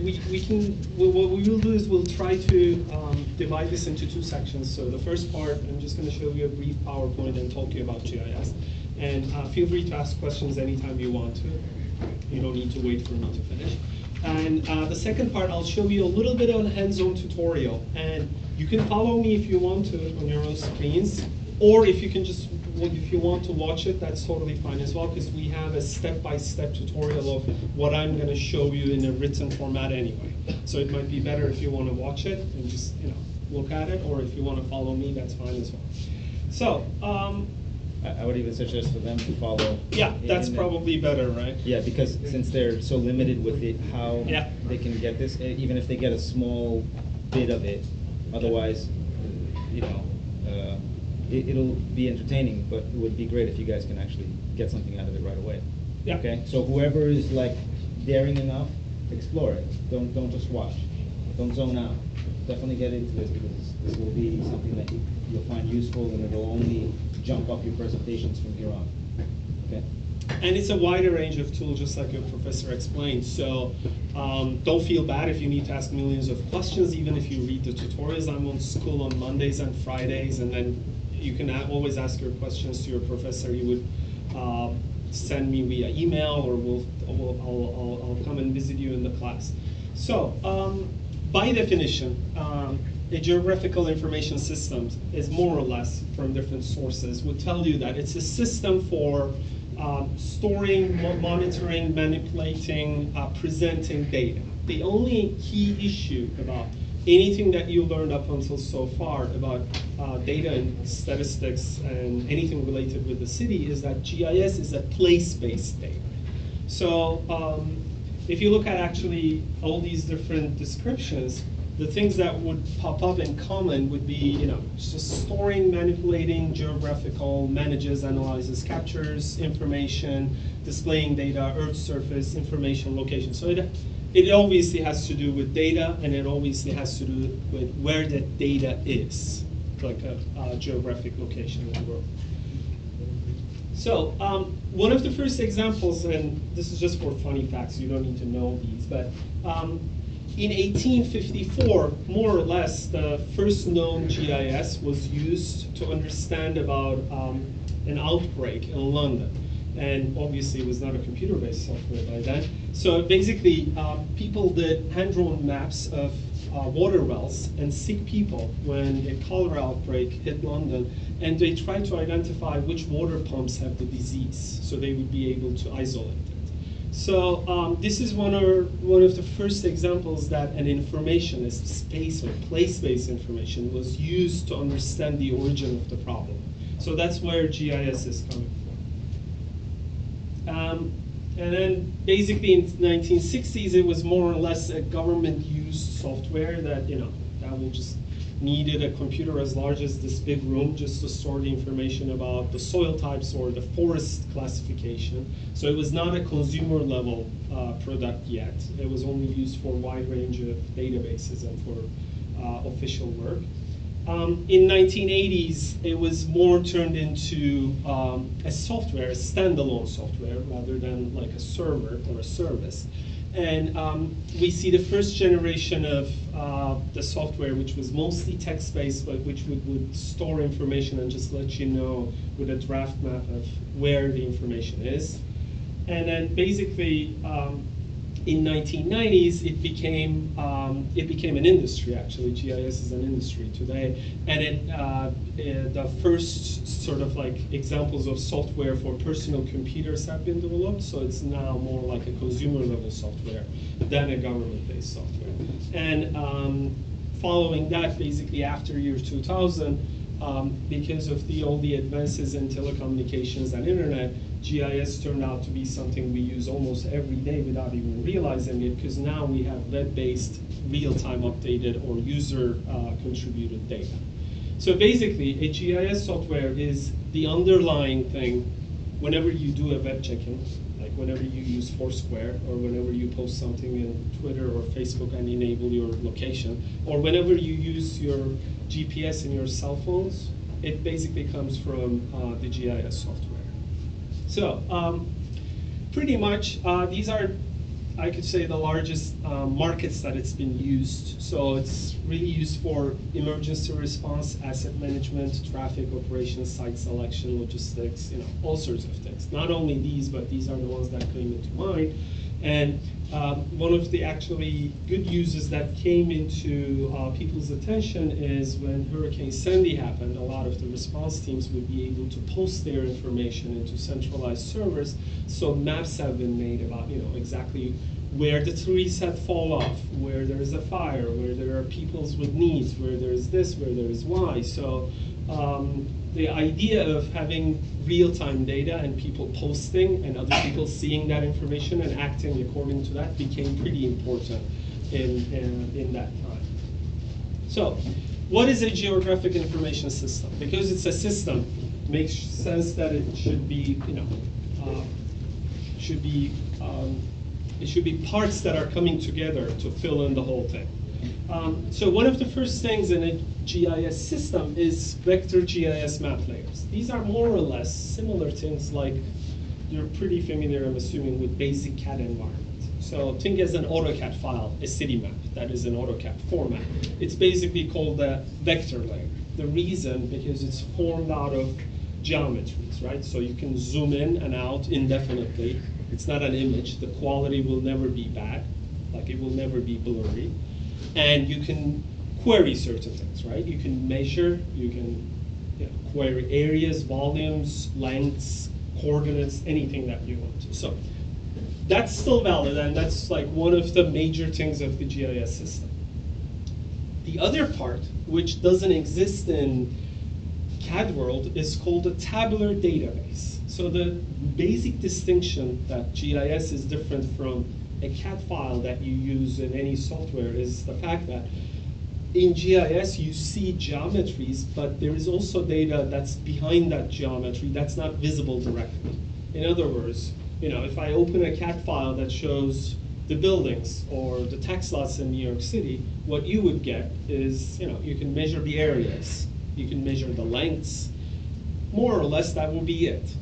what we will do is we'll try to divide this into two sections. So the first part, I'm just going to show you a brief PowerPoint and talk to you about GIS. And feel free to ask questions anytime you want to. You don't need to wait for me to finish. And the second part, I'll show you a little bit on hands-on tutorial. And you can follow me if you want to on your own screens, or if you can just, if you want to watch it, that's totally fine as well, because we have a step-by-step tutorial of what I'm going to show you in a written format anyway. So it might be better if you want to watch it and just look at it, or if you want to follow me, that's fine as well. So. I would even suggest for them to follow. Yeah, that's probably better, right? Yeah, because since they're so limited with how they can get this, even if they get a small bit of it, otherwise, it'll be entertaining, but it would be great if you guys can actually get something out of it right away. Yeah. Okay. So whoever is like daring enough, explore it. Don't just watch. Don't zone out. Definitely get into this, because this will be something that you'll find useful, and it'll only jump up your presentations from here on. Okay. And it's a wider range of tools, just like your professor explained. So don't feel bad if you need to ask millions of questions, even if you read the tutorials. I'm on school on Mondays and Fridays, and then you can always ask your questions to your professor. You would send me via email, or I'll come and visit you in the class. So by definition, a geographical information system is more or less, from different sources, would tell you that it's a system for storing, monitoring, manipulating, presenting data. The only key issue about anything that you learned up until so far about data and statistics and anything related with the city is that GIS is a place-based data. So if you look at actually all these different descriptions, the things that would pop up in common would be, just storing, manipulating, geographical, manages, analyzes, captures information, displaying data, Earth surface, information, location. So it obviously has to do with data, and it obviously has to do with where the data is, like a geographic location in the world. So one of the first examples, and this is just for funny facts, you don't need to know these, but in 1854, more or less, the first known GIS was used to understand about an outbreak in London. And obviously it was not a computer-based software by then. So basically, people did hand-drawn maps of water wells and sick people when a cholera outbreak hit London, and they tried to identify which water pumps have the disease, so they would be able to isolate it. So this is one of the first examples that an information, as space or place-based information, was used to understand the origin of the problem. So that's where GIS is coming from. And then basically in the 1960s, it was more or less a government-used software that, that will just needed a computer as large as this big room just to store the information about the soil types or the forest classification. So it was not a consumer level product yet. It was only used for a wide range of databases and for official work. In 1980s, it was more turned into a software, a standalone software, rather than like a server or a service. And we see the first generation of the software, which was mostly text-based, but which would store information and just let you know with a draft map of where the information is. And then basically, in 1990s, it became an industry. Actually, GIS is an industry today, and the first sort of like examples of software for personal computers have been developed. So it's now more like a consumer level software than a government-based software. And following that, basically after year 2000, because of all the advances in telecommunications and internet, GIS turned out to be something we use almost every day without even realizing it, because now we have web-based, real-time updated or user-contributed data. So basically, a GIS software is the underlying thing whenever you do a web check-in, like whenever you use Foursquare, or whenever you post something in Twitter or Facebook and enable your location, or whenever you use your GPS in your cell phones, it basically comes from the GIS software. So pretty much these are I could say, the largest markets that it's been used. So it's really used for emergency response, asset management, traffic operations, site selection, logistics, all sorts of things. Not only these, but these are the ones that came into mind. And one of the actually good uses that came into people's attention is when Hurricane Sandy happened, a lot of the response teams would be able to post their information into centralized servers. So maps have been made about exactly where the trees have fallen off, where there is a fire, where there are peoples with needs, where there is this, where there is Y. So the idea of having real-time data and people posting and other people seeing that information and acting according to that became pretty important in that time. So what is a geographic information system? Because it's a system, it makes sense that it should be, it should be parts that are coming together to fill in the whole thing. So one of the first things in a GIS system is vector GIS map layers. These are more or less similar things like you're pretty familiar, I'm assuming, with basic CAD environment. So think as an AutoCAD file, a city map that is an AutoCAD format. It's basically called a vector layer. The reason, because it's formed out of geometries, right? So you can zoom in and out indefinitely. It's not an image. The quality will never be bad. Like it will never be blurry. And you can query certain things, right? You can measure, you can query areas, volumes, lengths, coordinates, anything that you want to. So that's still valid, and that's like one of the major things of the GIS system. The other part, which doesn't exist in CAD world, is called a tabular database. So the basic distinction that GIS is different from a CAD file that you use in any software is the fact that in GIS you see geometries, but there is also data that's behind that geometry that's not visible directly. In other words, if I open a CAD file that shows the buildings or the tax lots in New York City, what you would get is, you can measure the areas, you can measure the lengths, more or less that will be it.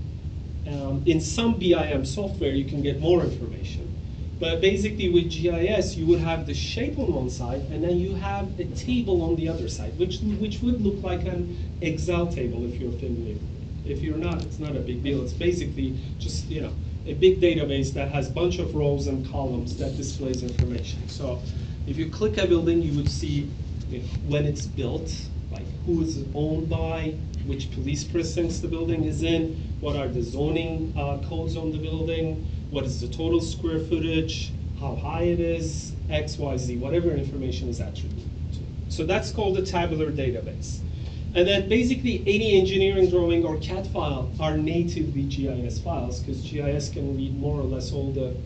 In some BIM software you can get more information. But basically with GIS, you would have the shape on one side, and then you have a table on the other side, which would look like an Excel table if you're familiar. If you're not, it's not a big deal. It's basically just a big database that has a bunch of rows and columns that displays information. So if you click a building, you would see when it's built, like who is it owned by, which police precincts the building is in, what are the zoning codes on the building, what is the total square footage, how high it is, X, Y, Z, whatever information is attributed to. So that's called a tabular database. And then basically any engineering drawing or CAD file are natively GIS files, because GIS can read more or less all the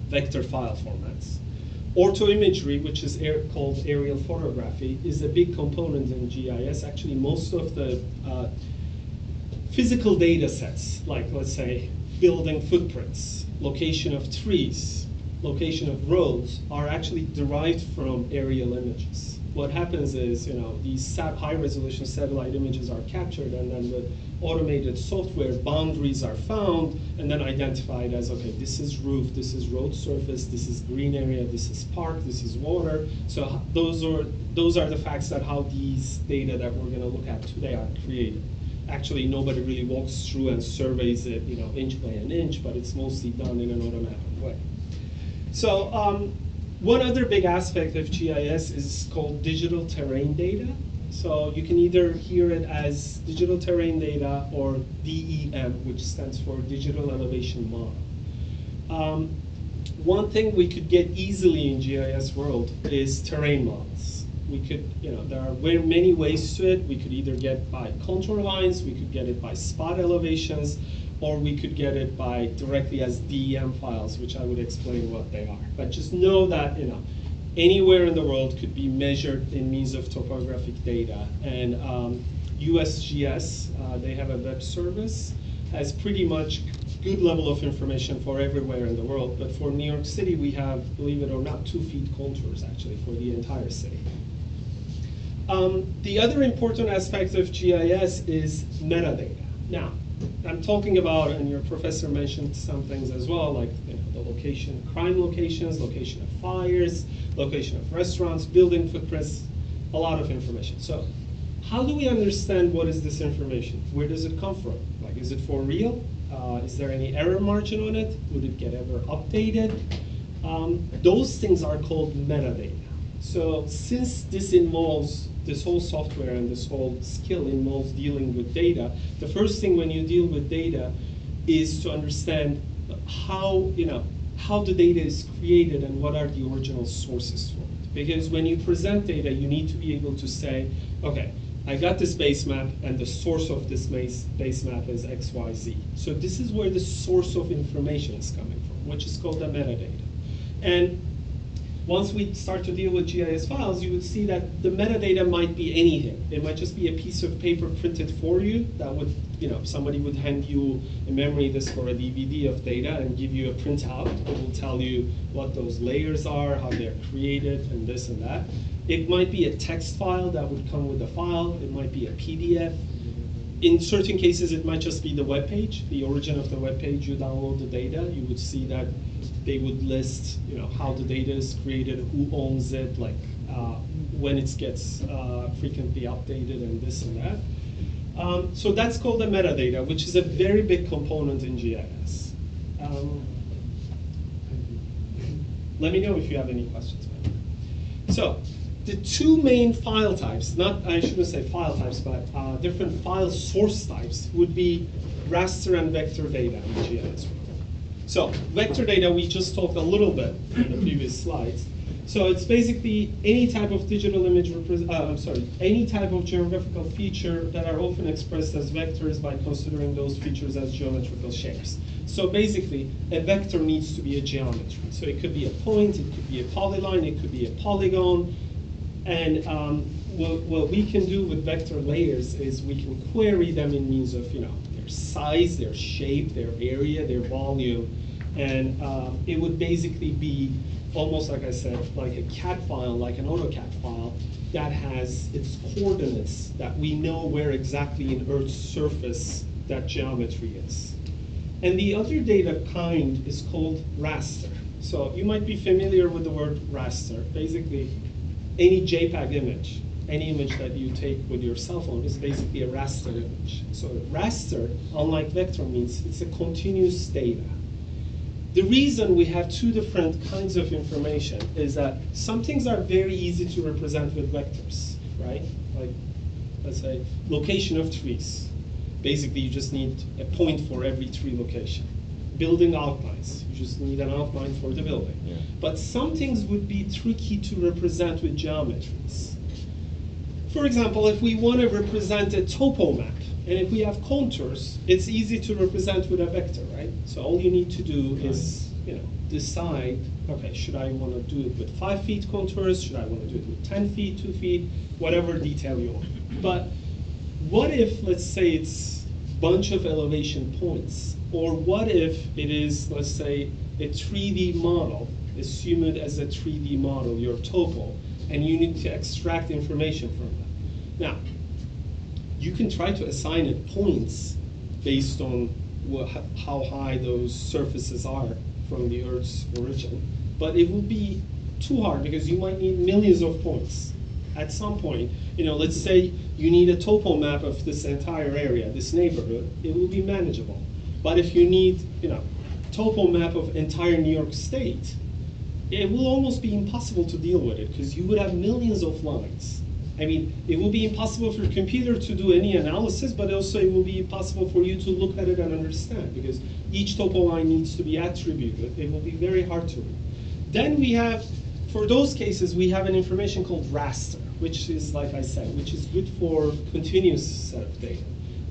vector file formats. Ortho imagery, which is called aerial photography, is a big component in GIS. Actually, most of the physical data sets, like let's say building footprints, location of trees, location of roads, are actually derived from aerial images. What happens is, these high-resolution satellite images are captured, and then with automated software, boundaries are found, and then identified as, okay, this is roof, this is road surface, this is green area, this is park, this is water. So those are the facts that how these data that we're going to look at today are created. Actually, nobody really walks through and surveys it, inch by an inch, but it's mostly done in an automatic way. So one other big aspect of GIS is called digital terrain data. So you can either hear it as digital terrain data or DEM, which stands for digital elevation model. One thing we could get easily in GIS world is terrain models. We could, there are many ways to it. We could either get by contour lines, we could get it by spot elevations, or we could get it by directly as DEM files, which I would explain what they are. But just know that anywhere in the world could be measured in means of topographic data. And USGS, they have a web service, has pretty much good level of information for everywhere in the world. But for New York City, we have, believe it or not, 2 feet contours actually for the entire city. The other important aspect of GIS is metadata. Now, I'm talking about, and your professor mentioned some things as well, like the location, crime locations, location of fires, location of restaurants, building footprints, a lot of information. So how do we understand what is this information? Where does it come from? Like, is it for real? Is there any error margin on it? Would it get ever updated? Those things are called metadata. So since this involves, this whole software and this whole skill involves dealing with data, the first thing when you deal with data is to understand how the data is created and what are the original sources for it. Because when you present data, you need to be able to say, okay, I got this base map, and the source of this base map is XYZ. So this is where the source of information is coming from, which is called the metadata. And once we start to deal with GIS files, you would see that the metadata might be anything. It might just be a piece of paper printed for you that would, somebody would hand you a memory disk or a DVD of data and give you a printout. It will tell you what those layers are, how they're created, and this and that. It might be a text file that would come with the file. It might be a PDF. In certain cases, it might just be the web page, the origin of the web page. You download the data, you would see that they would list, how the data is created, who owns it, like when it gets frequently updated, and this and that. So that's called the metadata, which is a very big component in GIS. Let me know if you have any questions. So the two main file types, I shouldn't say file types, but different file source types would be raster and vector data in GIS. So vector data, we just talked a little bit in the previous slides. So it's basically any type of digital image, any type of geographical feature that are often expressed as vectors by considering those features as geometrical shapes. So basically, a vector needs to be a geometry. So it could be a point, it could be a polyline, it could be a polygon. And what we can do with vector layers is we can query them in means of their size, their shape, their area, their volume. And it would basically be almost, like I said, like a CAD file, like an AutoCAD file, that has its coordinates, that we know where exactly in Earth's surface that geometry is. And the other data kind is called raster. So you might be familiar with the word raster. Basically, any JPEG image, any image that you take with your cell phone is basically a raster image. So raster, unlike vector, means it's a continuous data. The reason we have two different kinds of information is that some things are very easy to represent with vectors, right? Like, let's say, location of trees. Basically, you just need a point for every tree location. Building outlines, you just need an outline for the building. Yeah. But some things would be tricky to represent with geometries. For example, if we want to represent a topo map, and if we have contours, it's easy to represent with a vector, right? So all you need to do is, decide, okay, should I want to do it with 5 feet contours? Should I want to do it with 10 feet, 2 feet, whatever detail you want. But what if, let's say, it's a bunch of elevation points? Or what if it is, let's say, a 3D model, assume it as a 3D model, your topo, and you need to extract information from that. Now, you can try to assign it points based on how high those surfaces are from the Earth's origin, but it will be too hard because you might need millions of points. At some point, let's say you need a topo map of this entire area, this neighborhood, it will be manageable. But if you need, topo map of entire New York State, it will almost be impossible to deal with it because you would have millions of lines. I mean, it will be impossible for a computer to do any analysis, but also it will be impossible for you to look at it and understand because each topo line needs to be attributed. It will be very hard to read. Then we have, for those cases, we have an information called raster, which is, like I said, which is good for continuous set of data.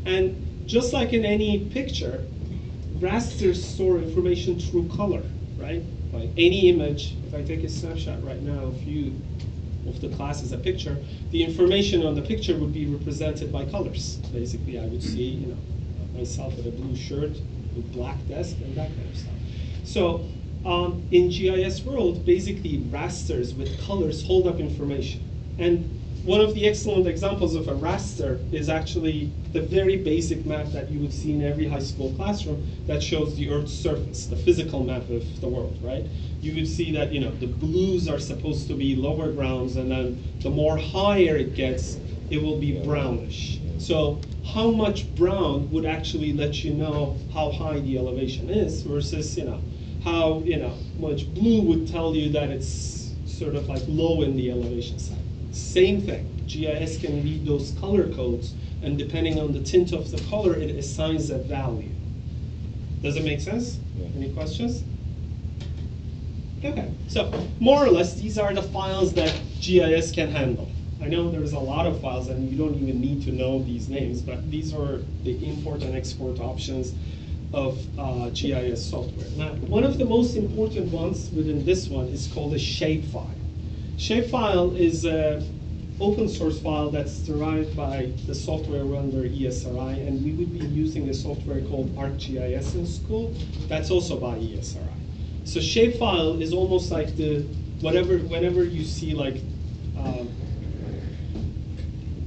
And just like in any picture, rasters store information through color, right? Like any image, if I take a snapshot right now of you, of the class as a picture, the information on the picture would be represented by colors. Basically, I would see, myself with a blue shirt with black desk and that kind of stuff. So in GIS world, basically rasters with colors hold up information. And one of the excellent examples of a raster is actually the very basic map that you would see in every high school classroom that shows the Earth's surface, the physical map of the world, right? You would see that, the blues are supposed to be lower grounds, and then the more higher it gets, it will be brownish. So how much brown would actually let you know how high the elevation is versus, how, much blue would tell you that it's sort of like low in the elevation side. Same thing. GIS can read those color codes, and depending on the tint of the color, it assigns a value. Does it make sense? Yeah. Any questions? Okay, so more or less, these are the files that GIS can handle. I know there's a lot of files, and you don't even need to know these names, but these are the import and export options of GIS software. Now, one of the most important ones within this one is called a shapefile. Shapefile is an open source file that's derived by the software vendor ESRI, and we would be using a software called ArcGIS in school. That's also by ESRI. So shapefile is almost like whenever you see like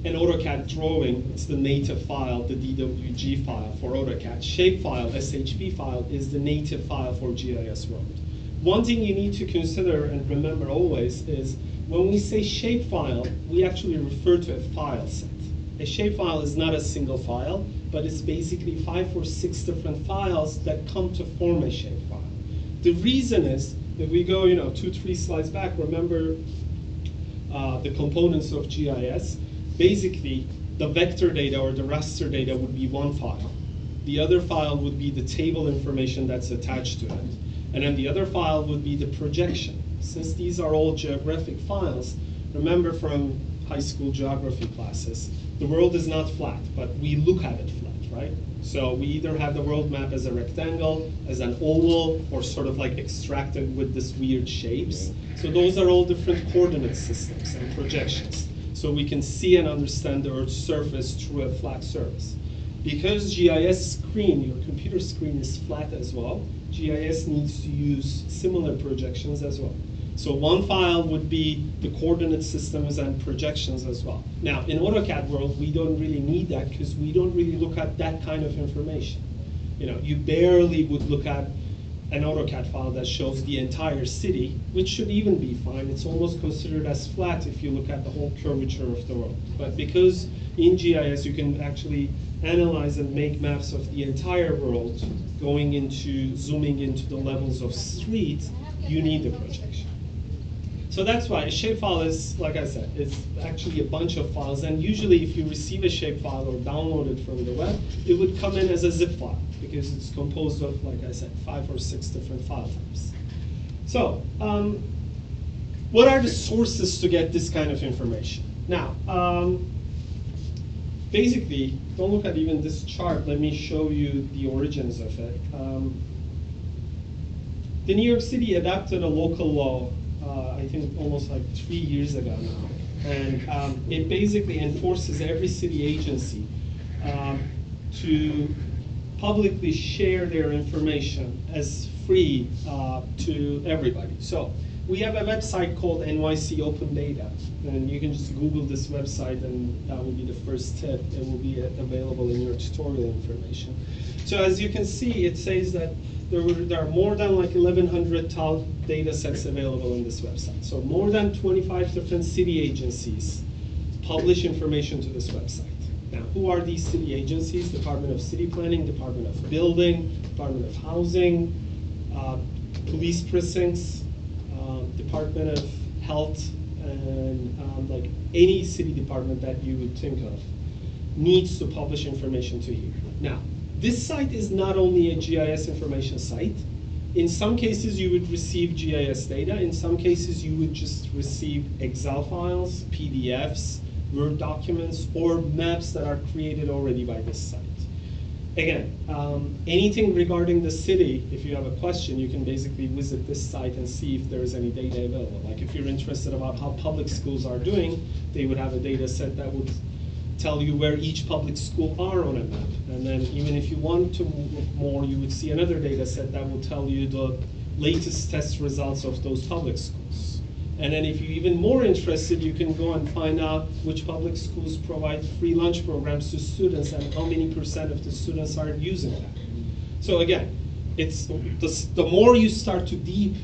an AutoCAD drawing, it's the native file, the DWG file for AutoCAD. Shapefile, SHP file, is the native file for GIS World. One thing you need to consider and remember always is when we say shapefile, we actually refer to a file set. A shapefile is not a single file, but it's basically 5 or 6 different files that come to form a shapefile. The reason is, if we go 2-3 slides back, remember the components of GIS. Basically, the vector data or the raster data would be one file. The other file would be the table information that's attached to it. And then the other file would be the projection. Since these are all geographic files, remember from high school geography classes, the world is not flat, but we look at it flat, right? So we either have the world map as a rectangle, as an oval, or sort of like extracted with this weird shapes. So those are all different coordinate systems and projections. So we can see and understand the Earth's surface through a flat surface. Because GIS screen, your computer screen is flat as well, GIS needs to use similar projections as well. So one file would be the coordinate systems and projections as well. Now, in AutoCAD world, we don't really need that because we don't really look at that kind of information. You barely would look at an AutoCAD file that shows the entire city, which should even be fine. It's almost considered as flat if you look at the whole curvature of the world. But because in GIS you can actually analyze and make maps of the entire world, zooming into the levels of streets, you need a projection. So that's why a shapefile is, like I said, it's actually a bunch of files. And usually if you receive a shapefile or download it from the web, it would come in as a zip file because it's composed of, like I said, 5 or 6 different file types. So what are the sources to get this kind of information? Now, basically, don't look at even this chart. Let me show you the origins of it. The New York City adopted a local law I think almost like 3 years ago now. And it basically enforces every city agency to publicly share their information as free to everybody. So we have a website called NYC Open Data, and you can just Google this website and that will be the first tip. It will be available in your tutorial information. So as you can see, it says that there are more than like 1,100 data sets available on this website. So more than 25 different city agencies publish information to this website. Now, who are these city agencies? Department of City Planning, Department of Building, Department of Housing, police precincts, Department of Health, and like any city department that you would think of needs to publish information to you. Now, this site is not only a GIS information site. In some cases, you would receive GIS data. In some cases, you would just receive Excel files, PDFs, Word documents, or maps that are created already by this site. Again, anything regarding the city, if you have a question, you can basically visit this site and see if there is any data available. Like if you're interested about how public schools are doing, they would have a data set that would tell you where each public school are on a map. And then even if you want to look more, you would see another data set that will tell you the latest test results of those public schools. And then if you're even more interested, you can go and find out which public schools provide free lunch programs to students and how many % of the students are using that. So again, it's the more you start to deep,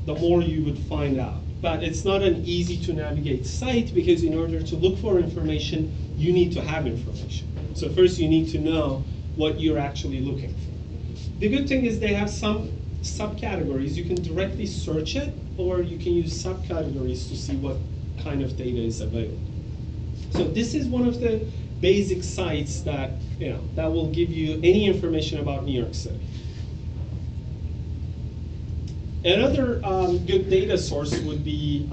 the more you would find out. But it's not an easy to navigate site, because in order to look for information, you need to have information. So first you need to know what you're actually looking for. The good thing is they have some subcategories. You can directly search it, or you can use subcategories to see what kind of data is available. So this is one of the basic sites that, that will give you any information about New York City. Another good data source would be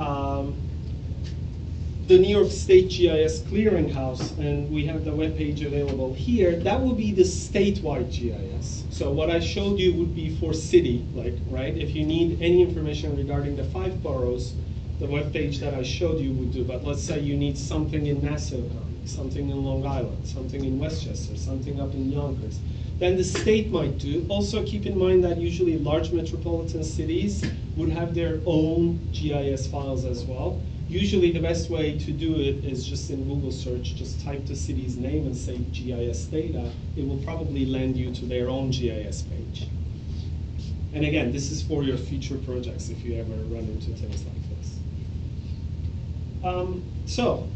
the New York State GIS Clearinghouse, and we have the webpage available here. That will be the statewide GIS. So what I showed you would be for city, right? If you need any information regarding the 5 boroughs, the webpage that I showed you would do. But let's say you need something in Nassau County, something in Long Island, something in Westchester, something up in Yonkers, then the state might do. Also keep in mind that usually large metropolitan cities would have their own GIS files as well. Usually the best way to do it is just in Google search, just type the city's name and say GIS data. It will probably land you to their own GIS page. And again, this is for your future projects if you ever run into things like this. So,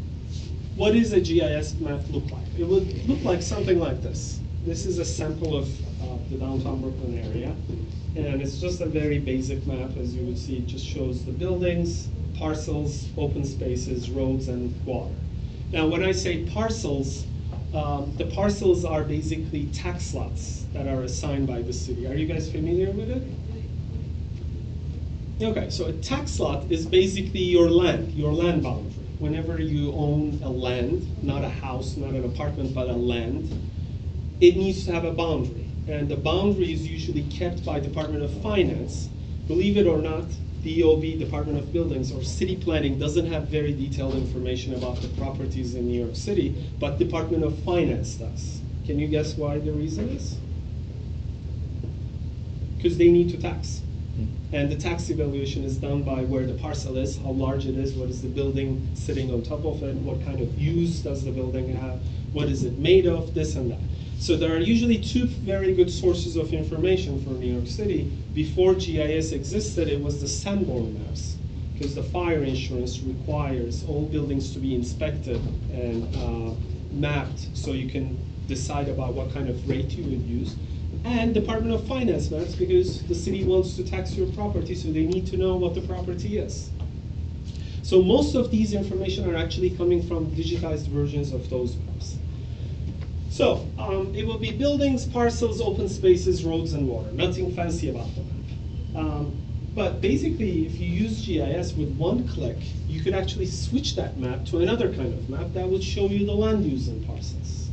what does a GIS map look like? It would look like something like this. This is a sample of the downtown Brooklyn area. And it's just a very basic map. As you would see, it just shows the buildings, parcels, open spaces, roads, and water. Now, when I say parcels, the parcels are basically tax lots that are assigned by the city. Are you guys familiar with it? Okay, so a tax lot is basically your land boundary. Whenever you own a land, not a house, not an apartment, but a land, it needs to have a boundary. And the boundary is usually kept by Department of Finance. Believe it or not, DOB, Department of Buildings, or city planning doesn't have very detailed information about the properties in New York City, but Department of Finance does. Can you guess why the reason is? Because they need to tax. And the tax evaluation is done by where the parcel is, how large it is, what is the building sitting on top of it, what kind of use does the building have, what is it made of, this and that. So there are usually 2 very good sources of information for New York City. Before GIS existed, it was the Sanborn maps, because the fire insurance requires all buildings to be inspected and mapped so you can decide about what kind of rate you would use. And Department of Finance maps, because the city wants to tax your property, so they need to know what the property is. So most of these information are actually coming from digitized versions of those maps. So it will be buildings, parcels, open spaces, roads, and water. Nothing fancy about the map. But basically, if you use GIS with 1 click, you could actually switch that map to another kind of map that would show you the land use and parcels.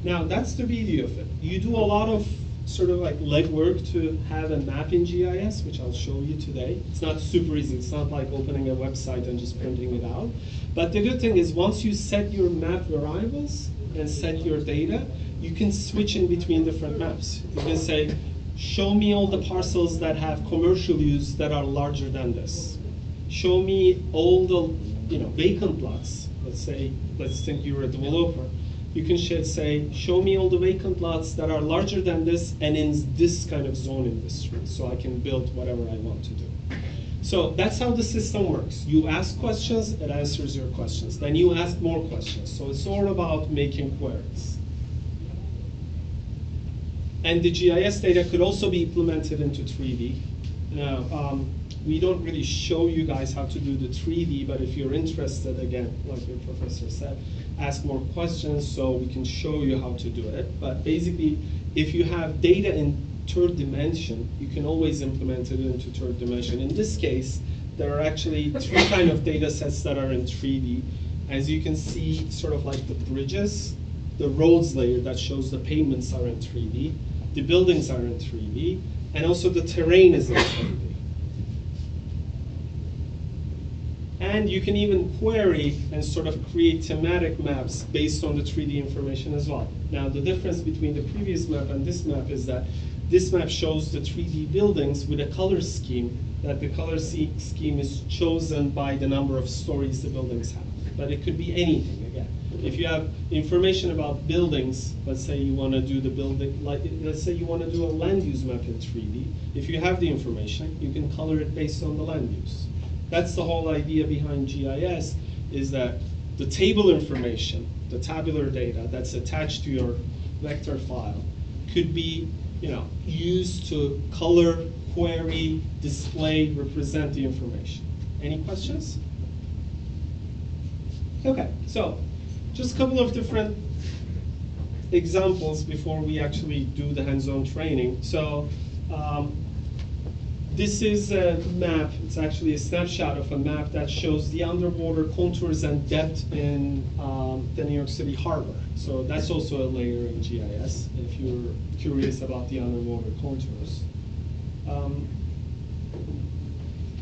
Now, that's the beauty of it. You do a lot of sort of like legwork to have a map in GIS, which I'll show you today. It's not super easy. It's not like opening a website and just printing it out. But the good thing is once you set your map variables and set your data, you can switch in between different maps. You can say, show me all the parcels that have commercial use that are larger than this. Show me all the vacant lots. Let's think you're a developer. You can say, show me all the vacant lots that are larger than this and in this kind of zone industry, so I can build whatever I want to do. So that's how the system works. You ask questions, it answers your questions. Then you ask more questions. So it's all about making queries. And the GIS data could also be implemented into 3D. Now, we don't really show you guys how to do the 3D, but if you're interested, again, like your professor said, ask more questions so we can show you how to do it. But basically, if you have data in 3rd dimension, you can always implement it into 3rd dimension. In this case, there are actually 3 kind of data sets that are in 3D. As you can see, sort of like the bridges, the roads layer that shows the pavements are in 3D, the buildings are in 3D, and also the terrain is in 3D. And you can even query and sort of create thematic maps based on the 3D information as well. Now, the difference between the previous map and this map is that this map shows the 3D buildings with a color scheme that the color scheme is chosen by the number of stories the buildings have. But it could be anything, again. If you have information about buildings, let's say you want to do the building, like let's say you want to do a land use map in 3D, if you have the information, you can color it based on the land use. That's the whole idea behind GIS, is that the table information, the tabular data that's attached to your vector file could be, used to color, query, display, represent the information. Any questions? Okay, so just a couple of different examples before we actually do the hands-on training. So this is a map. It's actually a snapshot of a map that shows the underwater contours and depth in the New York City harbor. So that's also a layer in GIS, if you're curious about the underwater contours.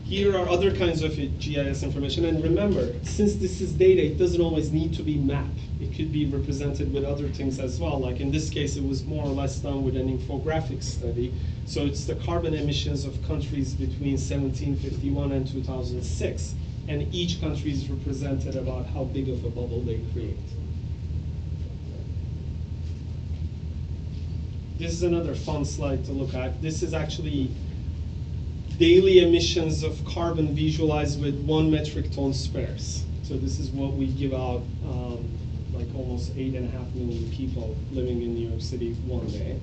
Here are other kinds of GIS information. And remember, since this is data, it doesn't always need to be map. It could be represented with other things as well. Like in this case, it was more or less done with an infographic study. So it's the carbon emissions of countries between 1751 and 2006. And each country is represented about how big of a bubble they create. This is another fun slide to look at. This is actually daily emissions of carbon visualized with 1 metric ton spares. So this is what we give out, like almost 8.5 million people living in New York City one day.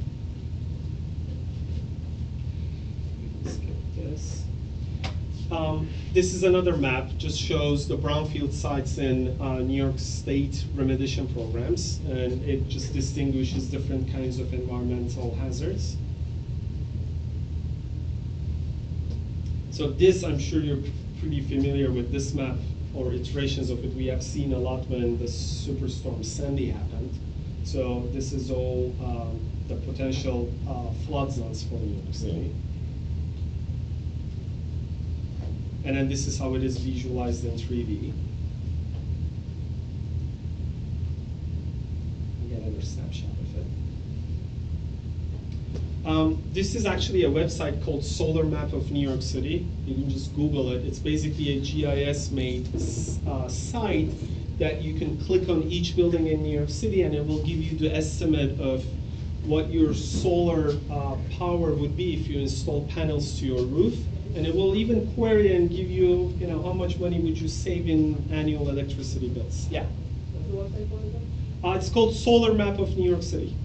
Skip this. This is another map, just shows the brownfield sites in New York State remediation programs, and it just distinguishes different kinds of environmental hazards. So this, I'm sure you're pretty familiar with this map, or iterations of it. We have seen a lot when the superstorm Sandy happened. So this is all the potential flood zones for New York City. And then this is how it is visualized in 3D. Again, another snapshot of it. This is actually a website called Solar Map of New York City. You can just Google it. It's basically a GIS-made site that you can click on each building in New York City, and it will give you the estimate of what your solar power would be if you install panels to your roof. And it will even query and give you, how much money would you save in annual electricity bills. Yeah? What's the website called again? It's called Solar Map of New York City.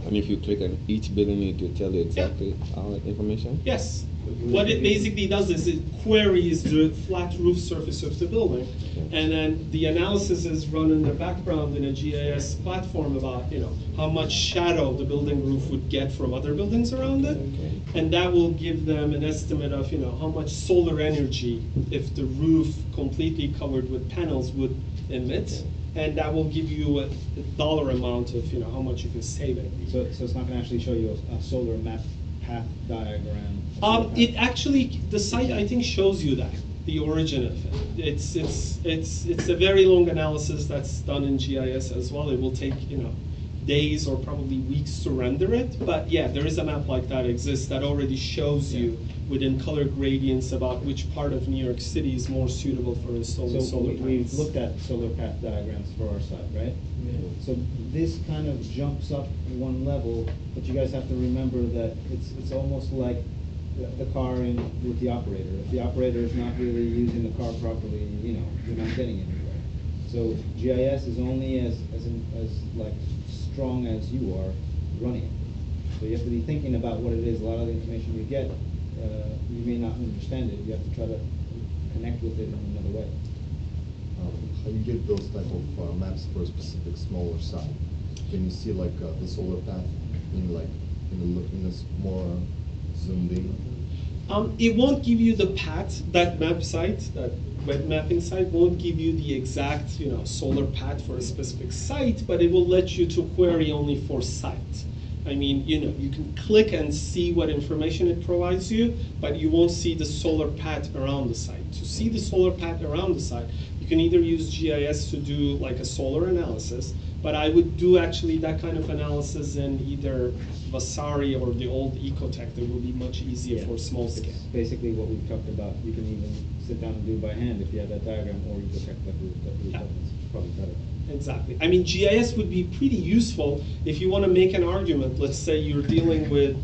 And if you click on each building, it will tell you exactly all that information? Yes. What it basically does is it queries the flat roof surface of the building, and then the analysis is run in the background in a GIS platform about how much shadow the building roof would get from other buildings around it, and that will give them an estimate of how much solar energy if the roof completely covered with panels would emit. And that will give you a dollar amount of how much you can save it. So it's not going to actually show you a solar map path diagram? It actually, the site I think shows you that, the origin of it. It's a very long analysis that's done in GIS as well. It will take days or probably weeks to render it, but yeah, there is a map like that exists that already shows you within color gradients about which part of New York City is more suitable for installing solar panels. We've looked at solar path diagrams for our site, right? Yeah. So this kind of jumps up one level, but you guys have to remember that it's almost like the car with the operator. If the operator is not really using the car properly, you're not getting anywhere. So GIS is only as like strong as you are running it. So you have to be thinking about what it is. A lot of the information you get, you may not understand it. You have to try to connect with it in another way. How you get those type of maps for a specific smaller site? Can you see like the solar path in this more zoomed in? It won't give you the path. That map site, that web mapping site, won't give you the exact solar path for a specific site, but it will let you to query only for site. I mean, you can click and see what information it provides you, but you won't see the solar path around the site. To see the solar path around the site, you can either use GIS to do like a solar analysis, But I would do actually that kind of analysis in either Vasari or the old Ecotech. That will be much easier for small scale. It's basically what we've talked about. You can even sit down and do it by hand if you have that diagram, or you can check that we've Yeah. done. It's probably better. Exactly. I mean, GIS would be pretty useful if you want to make an argument. Let's say you're dealing with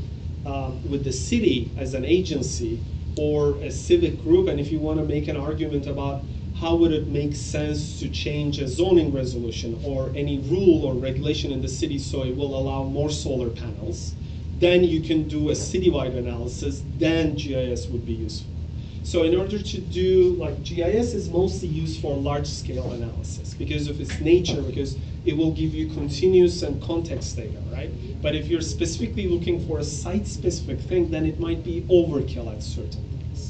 the city as an agency or a civic group, and if you want to make an argument about how would it make sense to change a zoning resolution or any rule or regulation in the city so it will allow more solar panels, then you can do a citywide analysis, then GIS would be useful. So in order to do, like, GIS is mostly used for large scale analysis because of its nature, because it will give you continuous and context data, right? But if you're specifically looking for a site specific thing, then it might be overkill at certain points.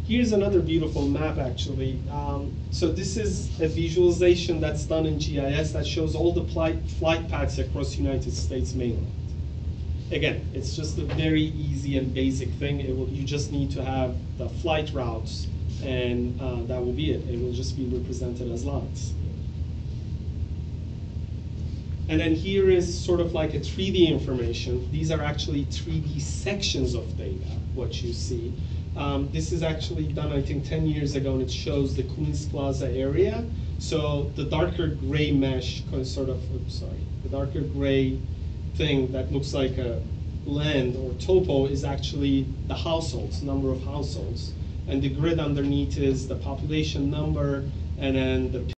Here's another beautiful map, actually. So this is a visualization that's done in GIS that shows all the flight paths across the United States mainland. Again, it's just a very easy and basic thing. You just need to have the flight routes, and that will be it. It will just be represented as lines. And then here is sort of like a 3D information. These are actually 3D sections of data, what you see. This is actually done, I think, 10 years ago, and it shows the Queens Plaza area. So the darker gray mesh, the darker gray thing that looks like a land or topo is actually the households, number of households. And the grid underneath is the population number, and then the